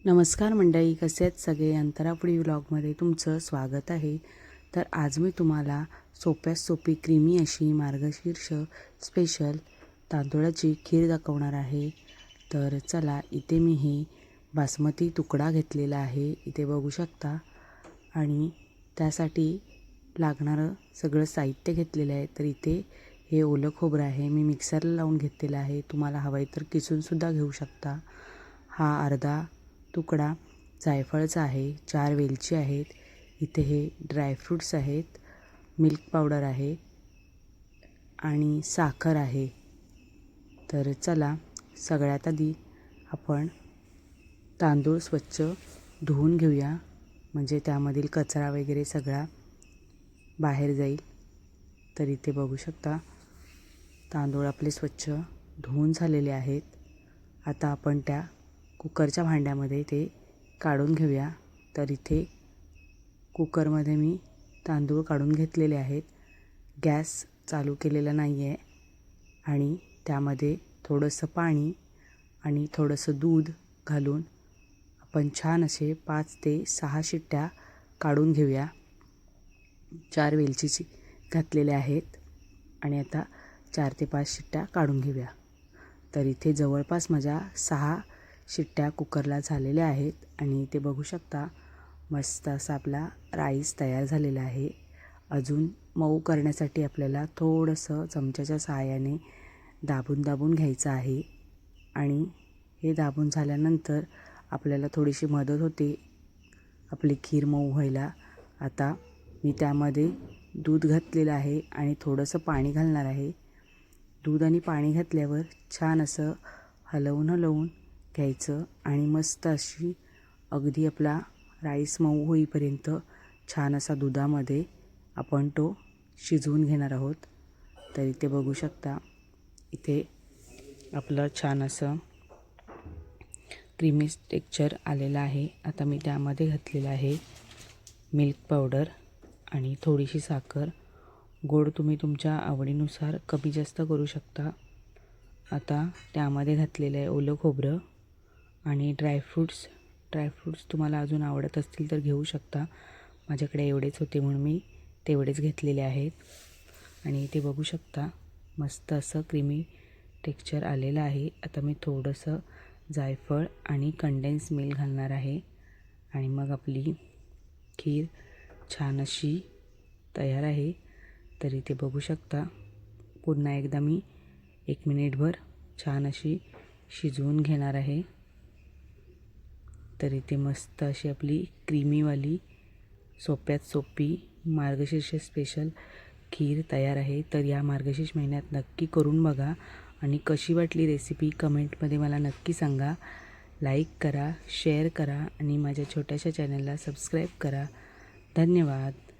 नमस्कार मंडळी, कसे आहेत सगळे? अंतरापुढी व्लॉगमध्ये तुमचं स्वागत आहे. तर आज मी तुम्हाला सोप्यात सोपी क्रीमी अशी मार्गशीर्ष स्पेशल तांदूळाची खीर दाखवणार आहे. तर चला, इथे मी हे बासमती तुकडा घेतलेला आहे, इथे बघू शकता. आणि त्यासाठी लागणारं सगळं साहित्य घेतलेलं आहे. तर इथे हे ओलं खोबरं आहे, मी मिक्सरला लावून घेतलेलं आहे. तुम्हाला हवं आहे तर किसूनसुद्धा घेऊ शकता. हा अर्धा तुकडा जायफळचा आहे, 4 वेलची आहेत. इथे हे ड्रायफ्रूट्स आहेत, मिल्क पावडर आहे आणि साखर आहे. तर चला, सगळ्यात आधी आपण तांदूळ स्वच्छ धुवून घेऊया, म्हणजे त्यामधील कचरा वगैरे सगळा बाहेर जाईल. तर इथे बघू शकता, तांदूळ आपले स्वच्छ धुवून झालेले आहेत. आता आपण त्या कुकरच्या भांड्यामध्ये ते काढून घेऊया. तर इथे कुकरमध्ये मी तांदूळ काढून घेतलेले आहेत. गॅस चालू केलेला नाही आहे आणि त्यामध्ये थोडंसं पाणी आणि थोडंसं दूध घालून आपण छान असे 5 ते 6 शिट्ट्या काढून घेऊया. 4 वेलचीची घातलेल्या आहेत आणि आता 4 ते 5 शिट्ट्या काढून घेऊया. तर इथे जवळपास माझ्या 6 शिट्ट्या कुकरला झालेल्या आहेत आणि इथे बघू शकता, मस्त असा आपला राईस तयार झालेला आहे. अजून मऊ करण्यासाठी आपल्याला थोडंसं चमच्याच्या सहाय्याने दाबून दाबून घ्यायचं आहे आणि हे दाबून झाल्यानंतर आपल्याला थोडीशी मदत होते आपली खीर मऊ व्हायला. आता मी त्यामध्ये दूध घातलेलं आहे आणि थोडंसं पाणी घालणार आहे. दूध आणि पाणी घातल्यावर छान असं हलवून घ्यायचं आणि मस्त अशी अगदी आपला राईस मऊ होईपर्यंत छान असा दुधामध्ये आपण तो शिजवून घेणार आहोत. तर इथे बघू शकता, इथे आपलं छान असं क्रीमी टेक्स्चर आलेलं आहे. आता मी त्यामध्ये घातलेलं आहे मिल्क पावडर आणि थोडीशी साखर. गोड तुम्ही तुमच्या आवडीनुसार कमी जास्त करू शकता. आता त्यामध्ये घातलेलं आहे ओलं खोबरं आणि ड्रायफ्रूट्स तुम्हाला अजून आवडत असतील तर घेऊ शकता. माझ्याकडे एवढेच होते म्हणून मी तेवढेच घेतलेले आहेत. आणि इथे बघू शकता, मस्त असं क्रीमी टेक्स्चर आलेलं आहे. आता मी थोडंसं जायफळ आणि कंडेन्स मिल्क घालणार आहे आणि मग आपली खीर छान अशी तयार आहे. तर इथे बघू शकता, पुन्हा एकदा मी 1 मिनिटभर छान अशी शिजवून घेणार आहे. तर इथे मस्त अशी आपली क्रीमीवाली सोप्यात सोपी मार्गशीर्ष स्पेशल खीर तयार आहे. तर या मार्गशीर्ष महिन्यात नक्की करून बघा आणि कशी वाटली रेसिपी कमेंटमध्ये मला नक्की सांगा. लाईक करा, शेअर करा आणि माझ्या छोट्याशा चॅनलला सबस्क्राईब करा. धन्यवाद.